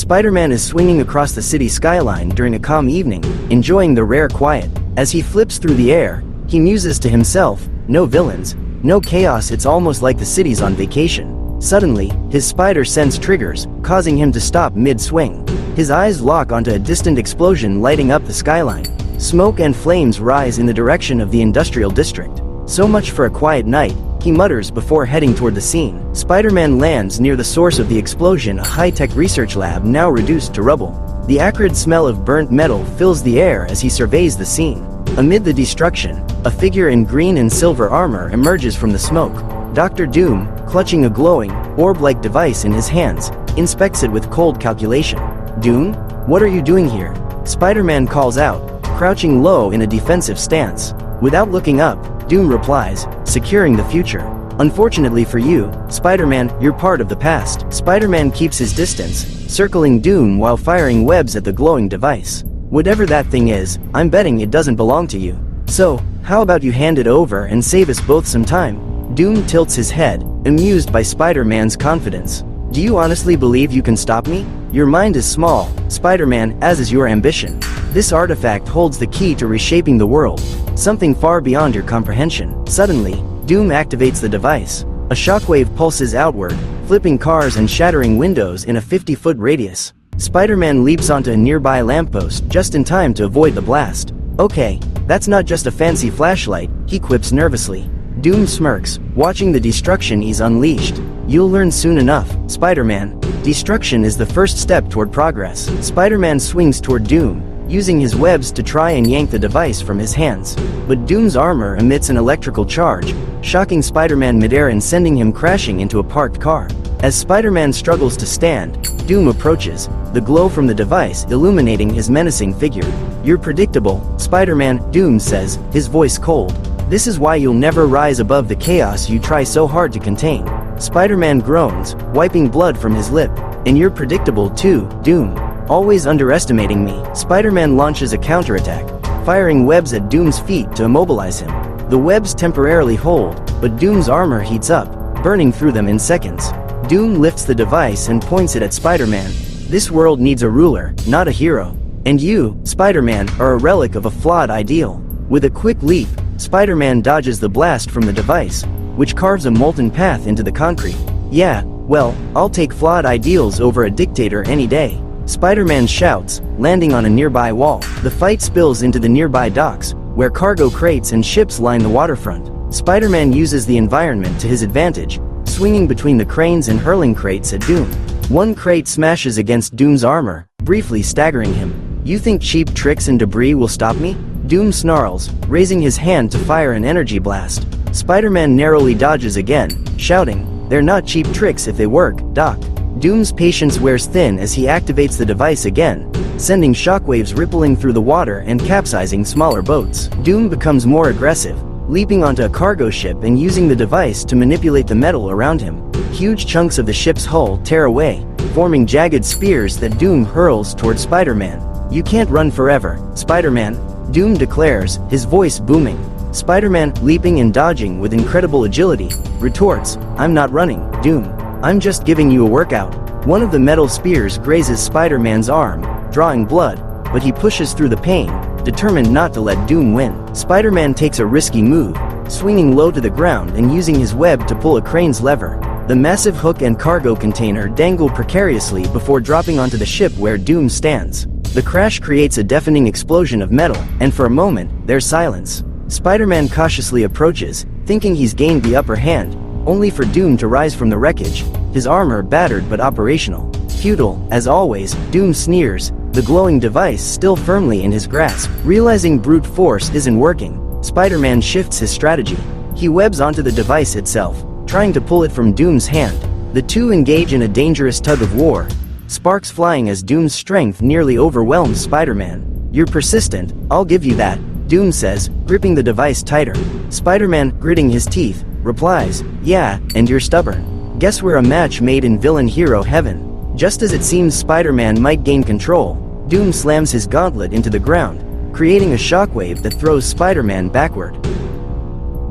Spider-Man is swinging across the city skyline during a calm evening, enjoying the rare quiet. As he flips through the air, he muses to himself, no villains, no chaos, it's almost like the city's on vacation. Suddenly, his spider sense triggers, causing him to stop mid-swing. His eyes lock onto a distant explosion lighting up the skyline. Smoke and flames rise in the direction of the industrial district. So much for a quiet night, he mutters before heading toward the scene. Spider-Man lands near the source of the explosion, a high-tech research lab now reduced to rubble. The acrid smell of burnt metal fills the air as he surveys the scene. Amid the destruction, a figure in green and silver armor emerges from the smoke. Dr. Doom, clutching a glowing, orb-like device in his hands, inspects it with cold calculation. "Doom? What are you doing here?" Spider-Man calls out, crouching low in a defensive stance. Without looking up, Doom replies, "Securing the future." "Unfortunately for you, Spider-Man, you're part of the past." Spider-Man keeps his distance, circling Doom while firing webs at the glowing device. "Whatever that thing is, I'm betting it doesn't belong to you. So, how about you hand it over and save us both some time?" Doom tilts his head, amused by Spider-Man's confidence. "Do you honestly believe you can stop me? Your mind is small, Spider-Man, as is your ambition. This artifact holds the key to reshaping the world, something far beyond your comprehension." Suddenly, Doom activates the device. A shockwave pulses outward, flipping cars and shattering windows in a 50-foot radius. Spider-Man leaps onto a nearby lamppost just in time to avoid the blast. "Okay, that's not just a fancy flashlight," he quips nervously. Doom smirks, watching the destruction is unleashed. "You'll learn soon enough, Spider-Man. Destruction is the first step toward progress." Spider-Man swings toward Doom, using his webs to try and yank the device from his hands. But Doom's armor emits an electrical charge, shocking Spider-Man midair and sending him crashing into a parked car. As Spider-Man struggles to stand, Doom approaches, the glow from the device illuminating his menacing figure. "You're predictable, Spider-Man," Doom says, his voice cold. "This is why you'll never rise above the chaos you try so hard to contain." Spider-Man groans, wiping blood from his lip. "And you're predictable too, Doom. Always underestimating me." Spider-Man launches a counterattack, firing webs at Doom's feet to immobilize him. The webs temporarily hold, but Doom's armor heats up, burning through them in seconds. Doom lifts the device and points it at Spider-Man. "This world needs a ruler, not a hero. And you, Spider-Man, are a relic of a flawed ideal." With a quick leap, Spider-Man dodges the blast from the device, which carves a molten path into the concrete. "Yeah, well, I'll take flawed ideals over a dictator any day," Spider-Man shouts, landing on a nearby wall. The fight spills into the nearby docks, where cargo crates and ships line the waterfront. Spider-Man uses the environment to his advantage, swinging between the cranes and hurling crates at Doom. One crate smashes against Doom's armor, briefly staggering him. "You think cheap tricks and debris will stop me?" Doom snarls, raising his hand to fire an energy blast. Spider-Man narrowly dodges again, shouting, "They're not cheap tricks if they work, Doc." Doom's patience wears thin as he activates the device again, sending shockwaves rippling through the water and capsizing smaller boats. Doom becomes more aggressive, leaping onto a cargo ship and using the device to manipulate the metal around him. Huge chunks of the ship's hull tear away, forming jagged spears that Doom hurls toward Spider-Man. "You can't run forever, Spider-Man," Doom declares, his voice booming. Spider-Man, leaping and dodging with incredible agility, retorts, "I'm not running, Doom. I'm just giving you a workout." One of the metal spears grazes Spider-Man's arm, drawing blood, but he pushes through the pain, determined not to let Doom win. Spider-Man takes a risky move, swinging low to the ground and using his web to pull a crane's lever. The massive hook and cargo container dangle precariously before dropping onto the ship where Doom stands. The crash creates a deafening explosion of metal, and for a moment, there's silence. Spider-Man cautiously approaches, thinking he's gained the upper hand, only for Doom to rise from the wreckage, his armor battered but operational. Futile, as always, Doom sneers, the glowing device still firmly in his grasp. Realizing brute force isn't working, Spider-Man shifts his strategy. He webs onto the device itself, trying to pull it from Doom's hand. The two engage in a dangerous tug of war, sparks flying as Doom's strength nearly overwhelms Spider-Man. "You're persistent, I'll give you that," Doom says, gripping the device tighter. Spider-Man, gritting his teeth, replies, "Yeah, and you're stubborn. Guess we're a match made in villain-hero heaven." Just as it seems Spider-Man might gain control, Doom slams his gauntlet into the ground, creating a shockwave that throws Spider-Man backward.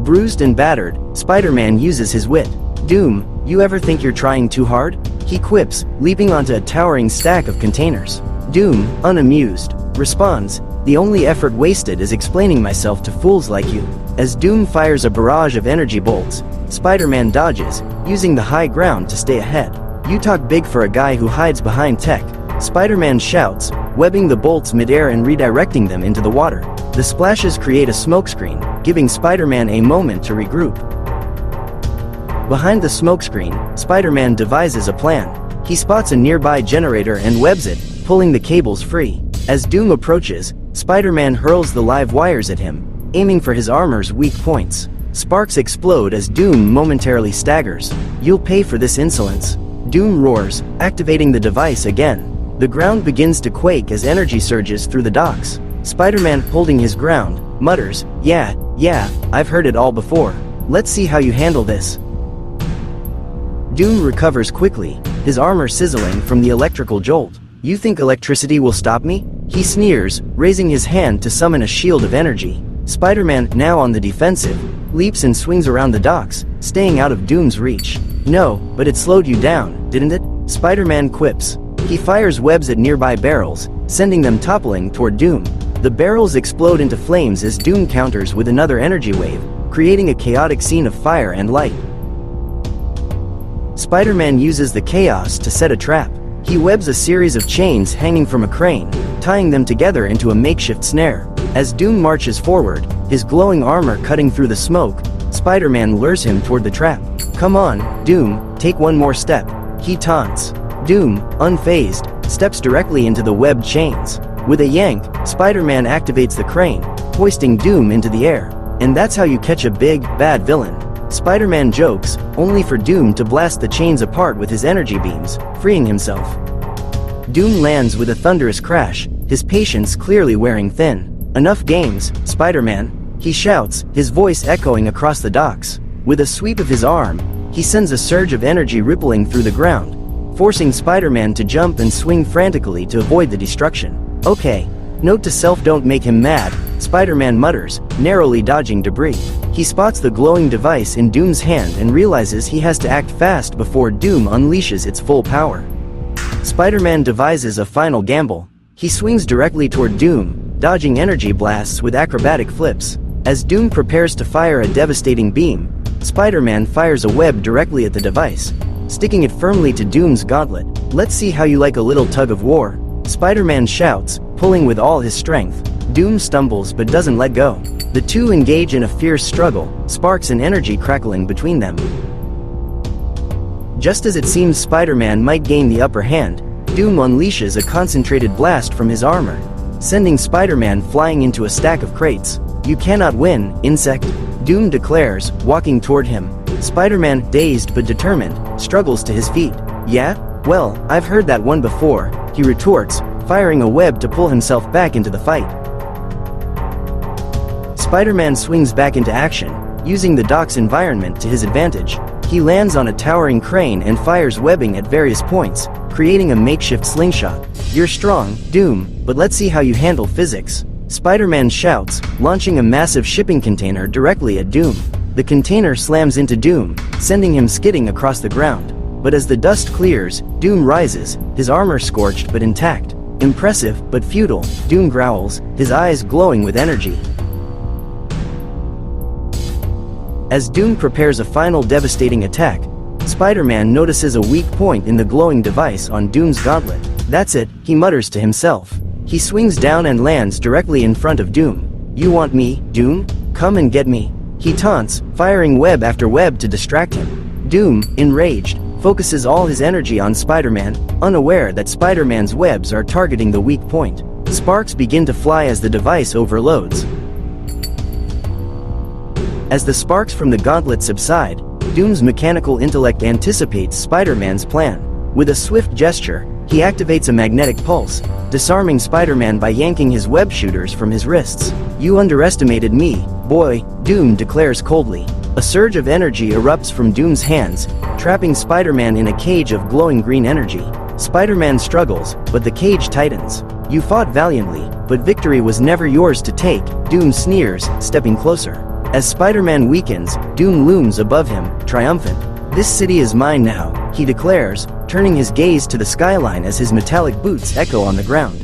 Bruised and battered, Spider-Man uses his wit. "Doom, you ever think you're trying too hard? he quips, leaping onto a towering stack of containers. Doom, unamused, responds, "The only effort wasted is explaining myself to fools like you." As Doom fires a barrage of energy bolts, Spider-Man dodges, using the high ground to stay ahead. "You talk big for a guy who hides behind tech," Spider-Man shouts, webbing the bolts mid-air and redirecting them into the water. The splashes create a smokescreen, giving Spider-Man a moment to regroup. Behind the smokescreen, Spider-Man devises a plan. He spots a nearby generator and webs it, pulling the cables free. As Doom approaches, Spider-Man hurls the live wires at him, aiming for his armor's weak points. Sparks explode as Doom momentarily staggers. "You'll pay for this insolence," Doom roars, activating the device again. The ground begins to quake as energy surges through the docks. Spider-Man, holding his ground, mutters, Yeah, I've heard it all before. Let's see how you handle this." Doom recovers quickly, his armor sizzling from the electrical jolt. "You think electricity will stop me?" He sneers, raising his hand to summon a shield of energy. Spider-Man, now on the defensive, leaps and swings around the docks, staying out of Doom's reach. "No, but it slowed you down, didn't it?" Spider-Man quips. He fires webs at nearby barrels, sending them toppling toward Doom. The barrels explode into flames as Doom counters with another energy wave, creating a chaotic scene of fire and light. Spider-Man uses the chaos to set a trap. He webs a series of chains hanging from a crane, tying them together into a makeshift snare. As Doom marches forward, his glowing armor cutting through the smoke, Spider-Man lures him toward the trap. "Come on, Doom, take one more step," he taunts. Doom, unfazed, steps directly into the webbed chains. With a yank, Spider-Man activates the crane, hoisting Doom into the air. "And that's how you catch a big, bad villain," Spider-Man jokes, only for Doom to blast the chains apart with his energy beams, freeing himself. Doom lands with a thunderous crash, his patience clearly wearing thin. "Enough games, Spider-Man," he shouts, his voice echoing across the docks. With a sweep of his arm, he sends a surge of energy rippling through the ground, forcing Spider-Man to jump and swing frantically to avoid the destruction. "Okay. Note to self, don't make him mad," Spider-Man mutters, narrowly dodging debris. He spots the glowing device in Doom's hand and realizes he has to act fast before Doom unleashes its full power. Spider-Man devises a final gamble. He swings directly toward Doom, dodging energy blasts with acrobatic flips. As Doom prepares to fire a devastating beam, Spider-Man fires a web directly at the device, sticking it firmly to Doom's gauntlet. "Let's see how you like a little tug of war," Spider-Man shouts, pulling with all his strength. Doom stumbles but doesn't let go. The two engage in a fierce struggle, sparks and energy crackling between them. Just as it seems Spider-Man might gain the upper hand, Doom unleashes a concentrated blast from his armor, sending Spider-Man flying into a stack of crates. "You cannot win, insect," Doom declares, walking toward him. Spider-Man, dazed but determined, struggles to his feet. "Yeah? Well, I've heard that one before," he retorts, firing a web to pull himself back into the fight. Spider-Man swings back into action, using the dock's environment to his advantage. He lands on a towering crane and fires webbing at various points, creating a makeshift slingshot. "You're strong, Doom, but let's see how you handle physics," Spider-Man shouts, launching a massive shipping container directly at Doom. The container slams into Doom, sending him skidding across the ground. But as the dust clears, Doom rises, his armor scorched but intact. "Impressive, but futile," Doom growls, his eyes glowing with energy. As Doom prepares a final devastating attack, Spider-Man notices a weak point in the glowing device on Doom's gauntlet. "That's it," he mutters to himself. He swings down and lands directly in front of Doom. "You want me, Doom? Come and get me," he taunts, firing web after web to distract him. Doom, enraged, focuses all his energy on Spider-Man, unaware that Spider-Man's webs are targeting the weak point. Sparks begin to fly as the device overloads. As the sparks from the gauntlet subside, Doom's mechanical intellect anticipates Spider-Man's plan. With a swift gesture, he activates a magnetic pulse, disarming Spider-Man by yanking his web shooters from his wrists. "You underestimated me, boy," Doom declares coldly. A surge of energy erupts from Doom's hands, trapping Spider-Man in a cage of glowing green energy. Spider-Man struggles, but the cage tightens. "You fought valiantly, but victory was never yours to take," Doom sneers, stepping closer. As Spider-Man weakens, Doom looms above him, triumphant. "This city is mine now, he declares, turning his gaze to the skyline as his metallic boots echo on the ground.